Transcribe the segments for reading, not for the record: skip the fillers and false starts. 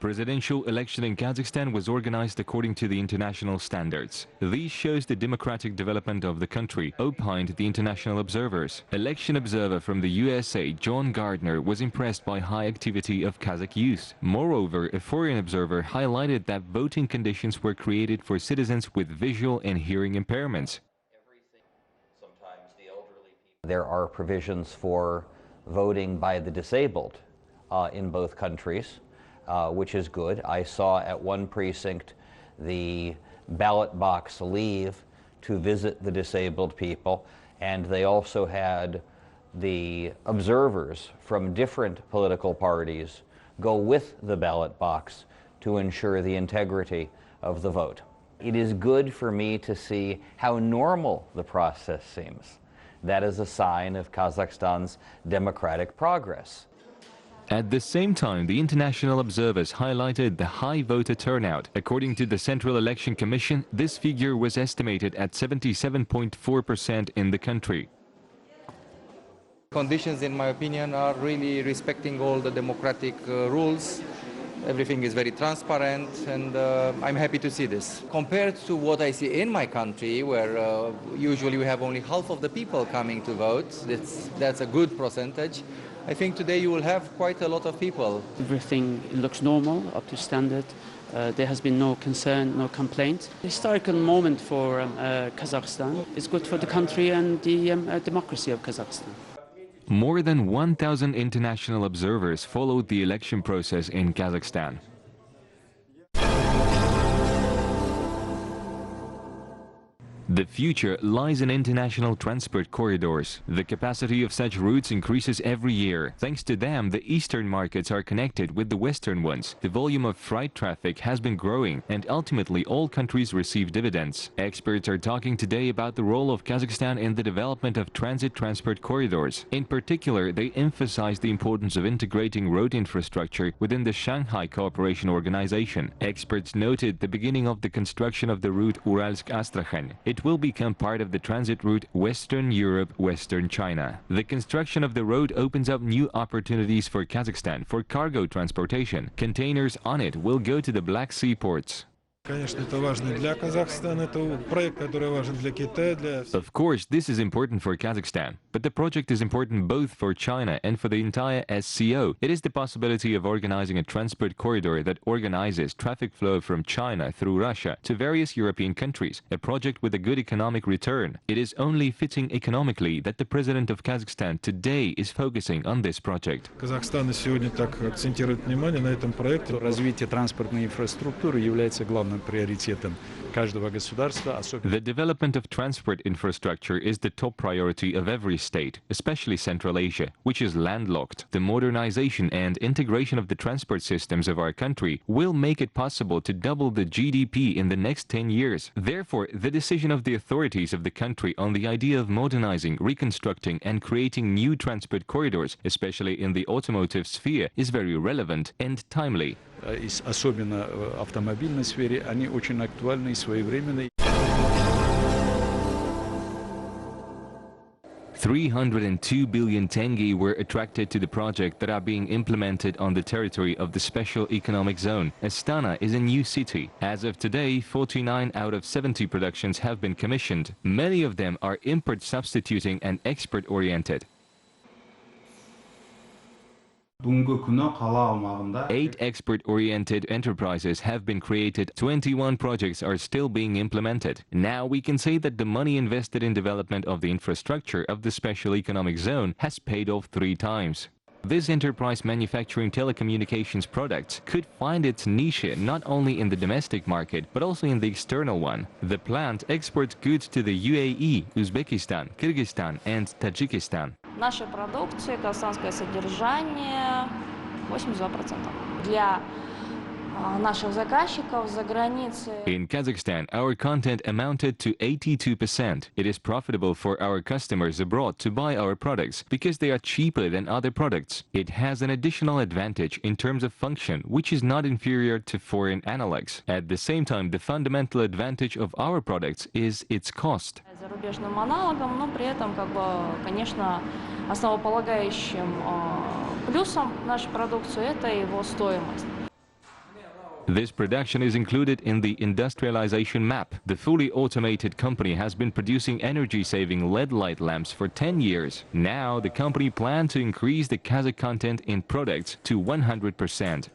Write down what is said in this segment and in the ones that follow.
presidential election in Kazakhstan was organized according to the international standards. This shows the democratic development of the country, opined the international observers. Election observer from the USA, John Gardner, was impressed by high activity of Kazakh youth. Moreover, a foreign observer highlighted that voting conditions were created for citizens with visual and hearing impairments. There are provisions for voting by the disabled in both countries, which is good. I saw at one precinct the ballot box leave to visit the disabled people, and they also had the observers from different political parties go with the ballot box to ensure the integrity of the vote. It is good for me to see how normal the process seems. That is a sign of Kazakhstan's democratic progress. At the same time, the international observers highlighted the high voter turnout. According to the Central Election Commission, this figure was estimated at 77.4% in the country. Conditions, in my opinion, are really respecting all the democratic rules. Everything is very transparent, and I'm happy to see this. Compared to what I see in my country, where usually we have only half of the people coming to vote, that's a good percentage. I think today you will have quite a lot of people. Everything looks normal, up to standard. There has been no concern, no complaint. Historical moment for Kazakhstan. It's good for the country and the democracy of Kazakhstan. More than 1,000 international observers followed the election process in Kazakhstan. The future lies in international transport corridors. The capacity of such routes increases every year. Thanks to them, the eastern markets are connected with the western ones. The volume of freight traffic has been growing, and ultimately all countries receive dividends. Experts are talking today about the role of Kazakhstan in the development of transit transport corridors. In particular, they emphasize the importance of integrating road infrastructure within the Shanghai Cooperation Organization. Experts noted the beginning of the construction of the route Uralsk-Astrakhan. It will become part of the transit route Western Europe, Western China. The construction of the road opens up new opportunities for Kazakhstan for cargo transportation. Containers on it will go to the Black Sea ports. Of course, this is important for Kazakhstan, but the project is important both for China and for the entire SCO. It is the possibility of organizing a transport corridor that organizes traffic flow from China through Russia to various European countries, a project with a good economic return. It is only fitting economically that the president of Kazakhstan today is focusing on this project. Казахстан сегодня так акцентирует внимание на этом проекте. Развитие транспортной инфраструктуры является главным приоритетом каждого государства. The development of transport infrastructure is the top priority of every state, especially Central Asia, which is landlocked. The modernization and integration of the transport systems of our country will make it possible to double the GDP in the next 10 years. Therefore, the decision of the authorities of the country on the idea of modernizing, reconstructing and creating new transport corridors, especially in the automotive sphere, is very relevant and timely. Особенно в автомобильной сфере, они очень актуальны и своевременны. 302 billion tenge were attracted to the project that are being implemented on the territory of the Special Economic Zone. Astana is a new city. As of today, 49 out of 70 productions have been commissioned. Many of them are import substituting and export-oriented. 8 export-oriented enterprises have been created. 21 projects are still being implemented. Now we can say that the money invested in development of the infrastructure of the Special Economic Zone has paid off 3 times. This enterprise manufacturing telecommunications products could find its niche not only in the domestic market but also in the external one. The plant exports goods to the UAE, Uzbekistan, Kyrgyzstan and Tajikistan. Наша продукция, казахстанское содержание 82%. Для наших заказчиков за границей. In Kazakhstan, our content amounted to 82%. It is profitable for our customers abroad to buy our products because they are cheaper than other products. It has an additional advantage in terms of function, which is not inferior to foreign analogs. At the same time, the fundamental advantage of our products is its cost. Зарубежным аналогом, но при этом, конечно, основополагающим плюсом нашей продукции это его стоимость. This production is included in the industrialization map. The fully automated company has been producing energy-saving LED light lamps for 10 years. Now, the company plans to increase the Kazakh content in products to 100%.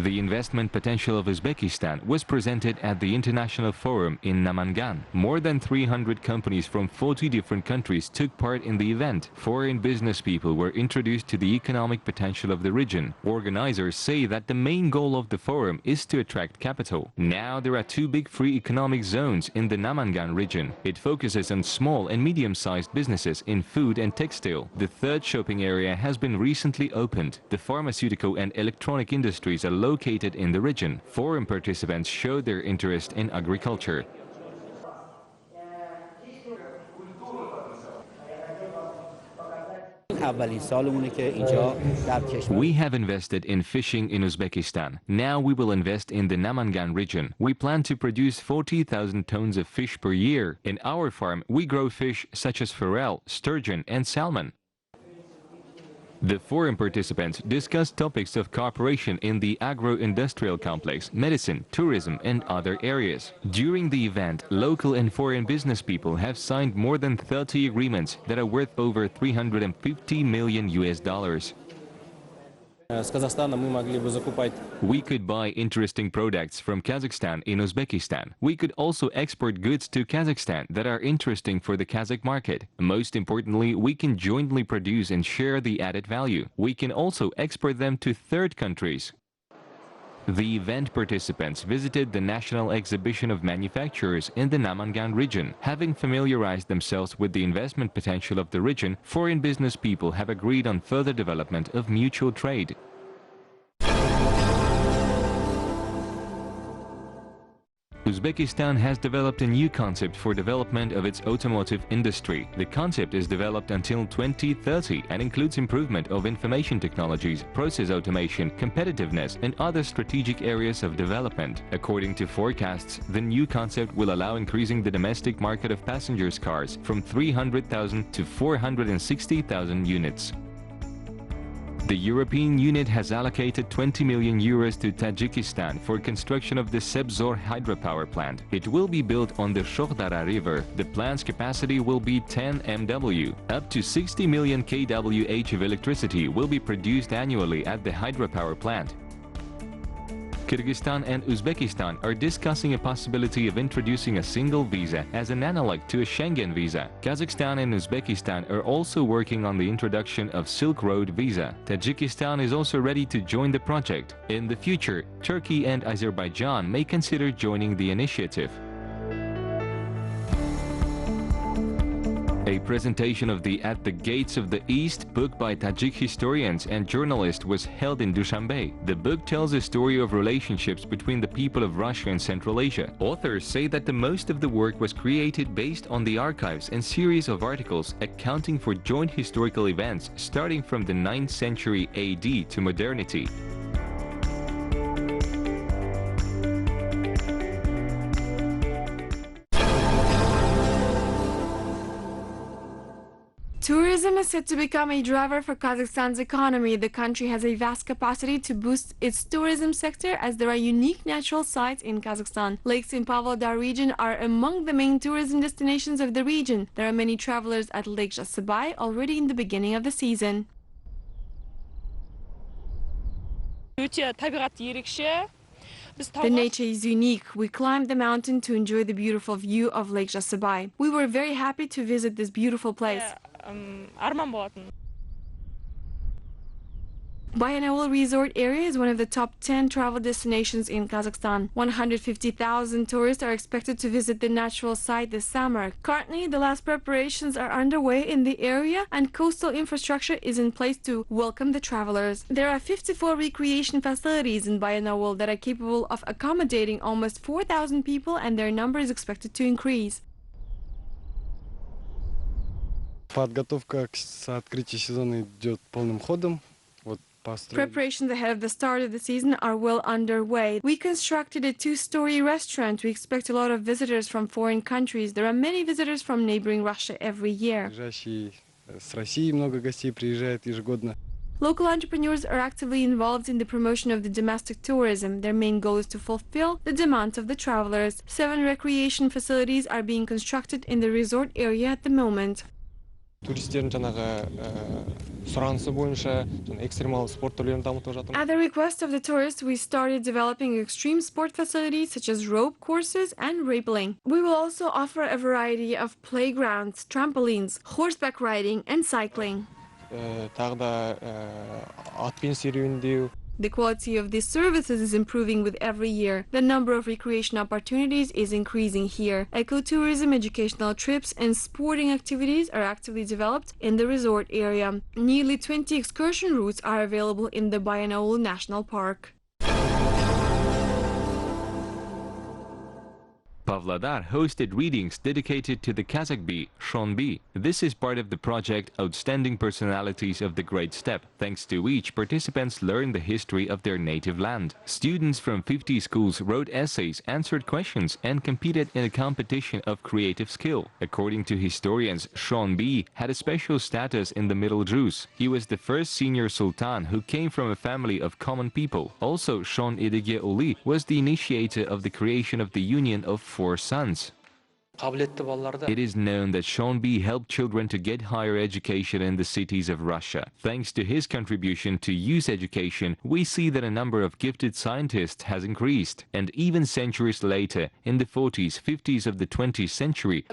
The investment potential of Uzbekistan was presented at the International Forum in Namangan. More than 300 companies from 40 different countries took part in the event. Foreign business people were introduced to the economic potential of the region. Organizers say that the main goal of the forum is to attract capital. Now there are two big free economic zones in the Namangan region. It focuses on small and medium-sized businesses in food and textile. The third shopping area has been recently opened. The pharmaceutical and electronic industries are located in the region. Forum participants showed their interest in agriculture. We have invested in fishing in Uzbekistan. Now we will invest in the Namangan region. We plan to produce 40,000 tons of fish per year. In our farm, we grow fish such as forel, sturgeon and salmon. The forum participants discussed topics of cooperation in the agro-industrial complex, medicine, tourism and other areas. During the event, local and foreign business people have signed more than 30 agreements that are worth over $350 million. We could buy interesting products from Kazakhstan in Uzbekistan. We could also export goods to Kazakhstan that are interesting for the Kazakh market. Most importantly, we can jointly produce and share the added value. We can also export them to third countries. The event participants visited the National Exhibition of Manufacturers in the Namangan region. Having familiarized themselves with the investment potential of the region, foreign business people have agreed on further development of mutual trade. Uzbekistan has developed a new concept for development of its automotive industry. The concept is developed until 2030 and includes improvement of information technologies, process automation, competitiveness, and other strategic areas of development. According to forecasts, the new concept will allow increasing the domestic market of passengers cars from 300,000 to 460,000 units. The European Union has allocated 20 million euros to Tajikistan for construction of the Sebzor hydropower plant. It will be built on the Shokhdara River. The plant's capacity will be 10 MW. Up to 60 million kWh of electricity will be produced annually at the hydropower plant. Kyrgyzstan and Uzbekistan are discussing a possibility of introducing a single visa as an analog to a Schengen visa. Kazakhstan and Uzbekistan are also working on the introduction of Silk Road visa. Tajikistan is also ready to join the project. In the future, Turkey and Azerbaijan may consider joining the initiative. A presentation of the At the Gates of the East book by Tajik historians and journalists was held in Dushanbe. The book tells a story of relationships between the people of Russia and Central Asia. Authors say that the most of the work was created based on the archives and series of articles accounting for joint historical events starting from the 9th century AD to modernity. Tourism is set to become a driver for Kazakhstan's economy. The country has a vast capacity to boost its tourism sector as there are unique natural sites in Kazakhstan. Lakes in Pavlodar region are among the main tourism destinations of the region. There are many travelers at Lake Joly already in the beginning of the season. The nature is unique. We climbed the mountain to enjoy the beautiful view of Lake Joly. We were very happy to visit this beautiful place. Bayanaul Resort Area is one of the top 10 travel destinations in Kazakhstan. 150,000 tourists are expected to visit the natural site this summer. Currently, the last preparations are underway in the area and coastal infrastructure is in place to welcome the travelers. There are 54 recreation facilities in Bayanaul that are capable of accommodating almost 4,000 people and their number is expected to increase. Подготовка к открытию сезона идет полным ходом. Preparations ahead of the start of the season are well underway. We constructed a 2-story restaurant. We expect a lot of visitors from foreign countries. There are many visitors from neighboring Russia every year. С России много гостей приезжает ежегодно. Local entrepreneurs are actively involved in the promotion of the domestic tourism. Their main goal is to fulfill the demands of the travelers. 7 recreation facilities are being constructed in the resort area at the moment. Туристердің жаңағы сұранысы бойынша экстремал спорт түрлерін дамытып жатырмыз. At the request of the tourists, we started developing extreme sport facilities such as rope courses and rappelling. We will also offer a variety of playgrounds, trampolines, horseback riding and cycling. Тағы да атпен серуендеу. The quality of these services is improving with every year. The number of recreation opportunities is increasing here. Ecotourism, educational trips, and sporting activities are actively developed in the resort area. Nearly 20 excursion routes are available in the Bayanaul National Park. Pavlodar hosted readings dedicated to the Kazakh Shon-bi. This is part of the project Outstanding Personalities of the Great Steppe. Thanks to which participants learn the history of their native land. Students from 50 schools wrote essays, answered questions, and competed in a competition of creative skill. According to historians, Shon-bi had a special status in the Middle Rus. He was the first senior sultan who came from a family of common people. Also, Joly was the initiator of the creation of the Union of 4 sons. It is known that Shon-bi helped children to get higher education in the cities of Russia. Thanks to his contribution to youth education, we see that a number of gifted scientists has increased. And even centuries later, in the 40s, 50s of the 20th century,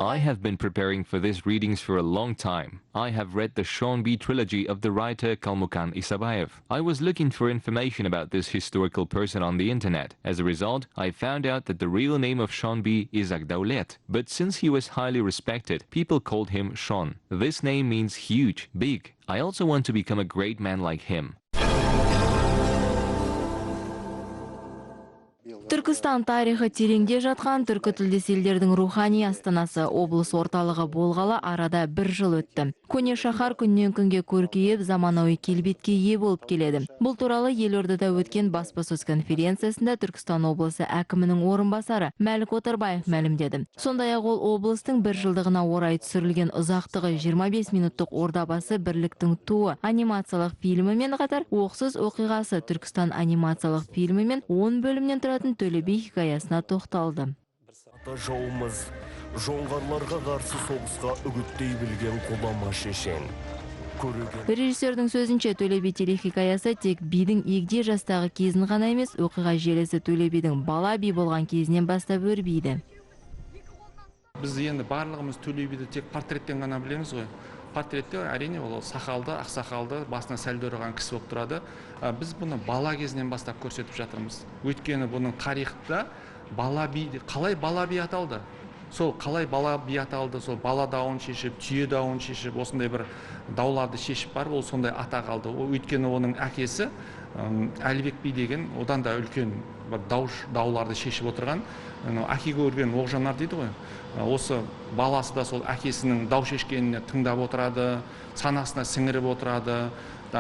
I have been preparing for these readings for a long time. I have read the Shon-bi trilogy of the writer Kalmukan Isabayev. I was looking for information about this historical person on the internet. As a result, I found out that the real name of Shon-bi is Agdaulet. But since he was highly respected, people called him Shon. This name means huge, big. I also want to become a great man like him. Түркістан тарихы тереңде жатқан түркі тілдес елдердің рухани астанасы облыс орталығы болғалы арада 1 жыл өтті. Көне шаһар күннен күнге көркейіп, заманауи келбетке ие болып келеді. Бұл туралы елордада өткен баспасөз конференциясында Түркістан облысы әкімінің орынбасары Мәлік Отарбаев мәлімдеді. Сондай-ақ ол облыстың 1 жылдығына орай түсірілген ұзақтығы 25 минуттық ордабасы бірліктің туы анимациялық фильмімен қатар оқсыз оқиғасы Түркістан анимациялық фильмімен 10 бөлімнен тұратын Tole Bi хикаясына тоқталды. Жауымыз жоңғарларға қарсы соғысқа үгіттей білген қолама шешен. Режиссердің сөзінше Tole Bi телехикаясы тек бидің егде жастағы кезін ғана емес, оқиға желісі Tole Biдің бала би болған кезінен бастап өрбиді. Біз енді барлығымыз Tole Biді тек портреттен ғана білеміз ғой. Портретте әрине ол сақалды, ақсақалды, басына сәлде ұрған кісі болып тұрады. Біз бұны бала кезінен бастап көрсетіп жатырмыз. Өйткені бұның тарихта қалай бала би аталды? Сол қалай бала би аталды, сол бала дауын шешіп, түйе дауын шешіп, осындай бір дауларды шешіп бар, ол сондай ата қалды. Өйткені оның әкесі Әлібек би деген одан да үлкен дауларды шешіп отырған, әке көрген оғжанар дейді ғой. Осы баласы да сол әкесінің дау шешкеніне тыңдап отырады, санасына сіңіріп отырады,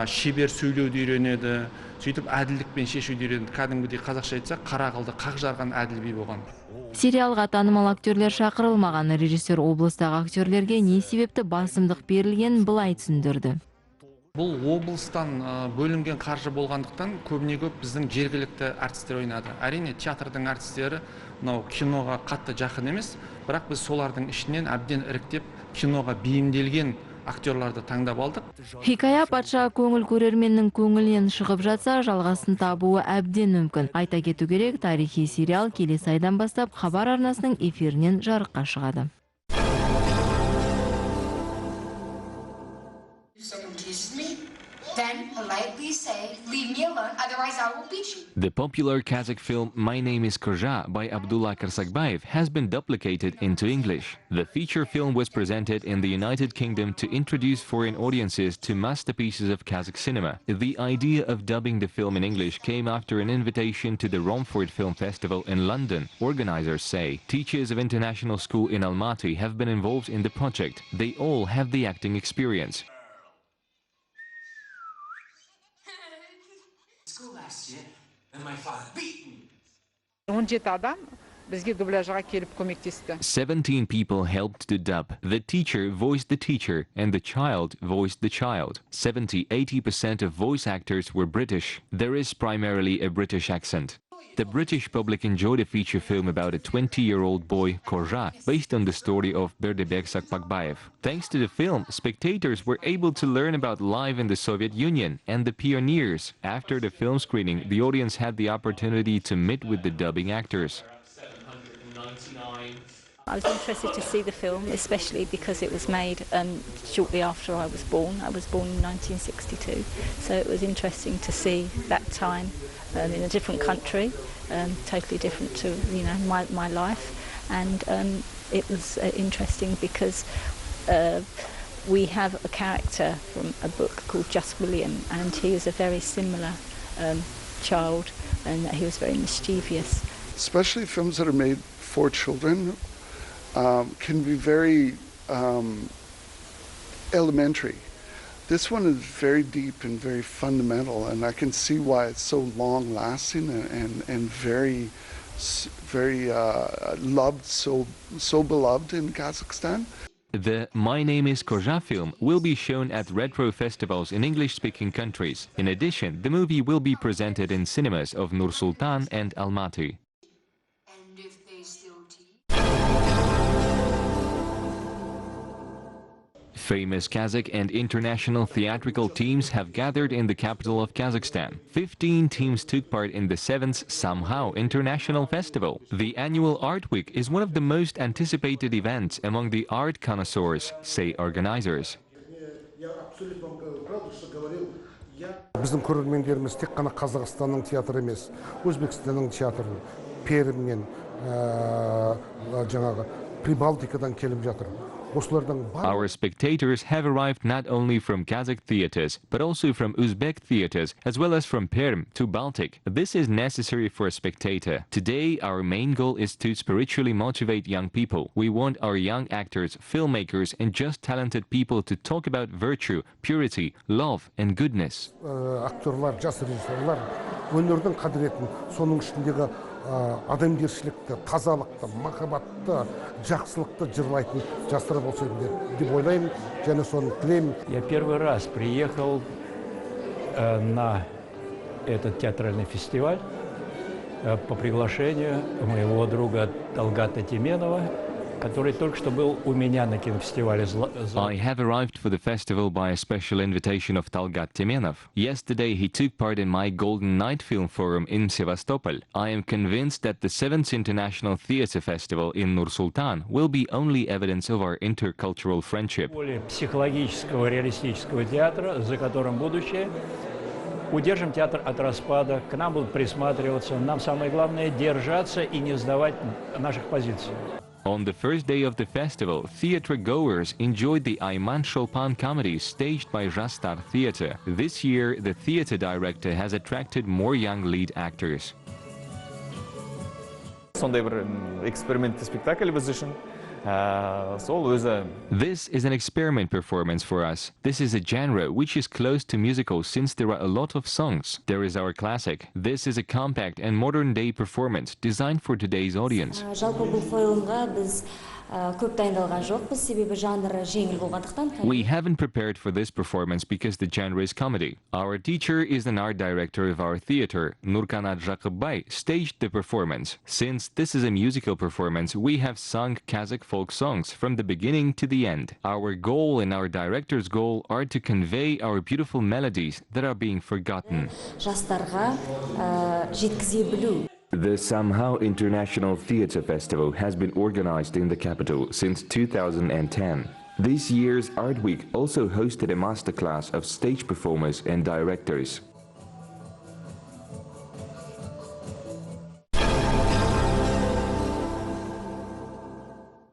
шебер сөйлеуді үйренеді, сөйтіп әділдікпен шешуді үйренеді. Кәдімгідей қазақша айтсақ, қара қылды қақ жарған әділ би болған. Сериалға танымал актерлер шақырылмаған. Режиссер облыстағы актерлерге не себепті басымдық берілген былай түсіндірді. Бұл облыстан бөлінген қаржы болғандықтан көбіне көп біздің жергілікті әртістер ойнады. Әрине театрдың әртістері киноға қатты жақын емес, бірақ біз солардың ішінен әбден іріктеп киноға бейімделген актерларды таңдап алдық. Хикая патша көңіл көрерменнің көңілінен шығып жатса, жалғасын табуы әбден мүмкін. Айта кету керек, тарихи сериал келесі айдан бастап Кхабар арнасының эфирінен жарыққа шығады. Then politely say, leave me alone, otherwise I will beat you. The popular Kazakh film My Name is Kozha by Abdullah Karsakbayev has been duplicated into English. The feature film was presented in the United Kingdom to introduce foreign audiences to masterpieces of Kazakh cinema. The idea of dubbing the film in English came after an invitation to the Romford Film Festival in London. Organizers say teachers of international school in Almaty have been involved in the project. They all have the acting experience. School last year, and my father beat me. 17 адам бізге дубляжға келіп көмектесті. 17 people helped to dub. The teacher voiced the teacher and the child voiced the child. 70–80% of voice actors were British. There is primarily a British accent. The British public enjoyed a feature film about a 20-year-old boy, Kozha, based on the story of Berdebek Sakpakbayev. Thanks to the film, spectators were able to learn about life in the Soviet Union and the pioneers. After the film screening, the audience had the opportunity to meet with the dubbing actors. I was interested to see the film, especially because it was made shortly after I was born. I was born in 1962, so it was interesting to see that time in a different country, totally different to my life, and it was interesting because we have a character from a book called Just William, and he is a very similar child, and he was very mischievous. Especially films that are made for children can be very elementary. This one is very deep and very fundamental, and I can see why it's so long-lasting and very loved, so beloved in Kazakhstan. The My Name is Kozha film will be shown at retro festivals in English-speaking countries. In addition, the movie will be presented in cinemas of Nur-Sultan and Almaty. Famous Kazakh and international theatrical teams have gathered in the capital of Kazakhstan. 15 teams took part in the 7th Somehow International Festival. The annual Art Week is one of the most anticipated events among the art connoisseurs, say organizers. Біздің көрермендеріміз тек қана Қазақстанның театры емес, Өзбекстанның театры, Пермнен, жаңағы Прибалтикадан келіп жатыр. Our spectators have arrived not only from Kazakh theaters, but also from Uzbek theaters, as well as from Perm to Baltic. This is necessary for a spectator. Today, our main goal is to spiritually motivate young people. We want our young actors, filmmakers, and just talented people to talk about virtue, purity, love, and goodness. Актерлар, жас режиссерлар өнердің қадіретін, соның ішіндегі адамгершілікті, тазалықты, махаббатты, жақсылықты жырлайтын жастар болса деп ойлаймын, және соны тілеймін. Я первый раз приехал на этот театральный фестиваль по приглашению моего друга Талгата Теменова, который только что был у меня на кинофестивале. I have arrived for the festival by a special invitation of Talgat Temenov. Yesterday he took part in my Golden Night Film Forum in Sevastopol. I am convinced that the 7th International Theatre Festival in Nur-Sultan will be only evidence of our intercultural friendship. Психологического реалистического театра, за которым будущее. Удержим театр от распада, к нам будут присматриваться. Нам самое главное держаться и не сдавать наших позиций. On the first day of the festival, theatre-goers enjoyed the Ayman Sholpan comedy staged by Rastar Theatre. This year, the theatre director has attracted more young lead actors. Сондай бір экспериментті спектакль біз үшін. This is an experiment performance for us. This is a genre which is close to musicals since there are a lot of songs. There is our classic. This is a compact and modern-day performance designed for today's audience. We haven't prepared for this performance because the genre is comedy. Our teacher is an art director of our theater, Nurkanat Jakubay, staged the performance. Since this is a musical performance, we have sung Kazakh folk songs from the beginning to the end. Our goal and our director's goal are to convey our beautiful melodies that are being forgotten. The Somehow International Theatre Festival has been organized in the capital since 2010. This year's Art Week also hosted a masterclass of stage performers and directors.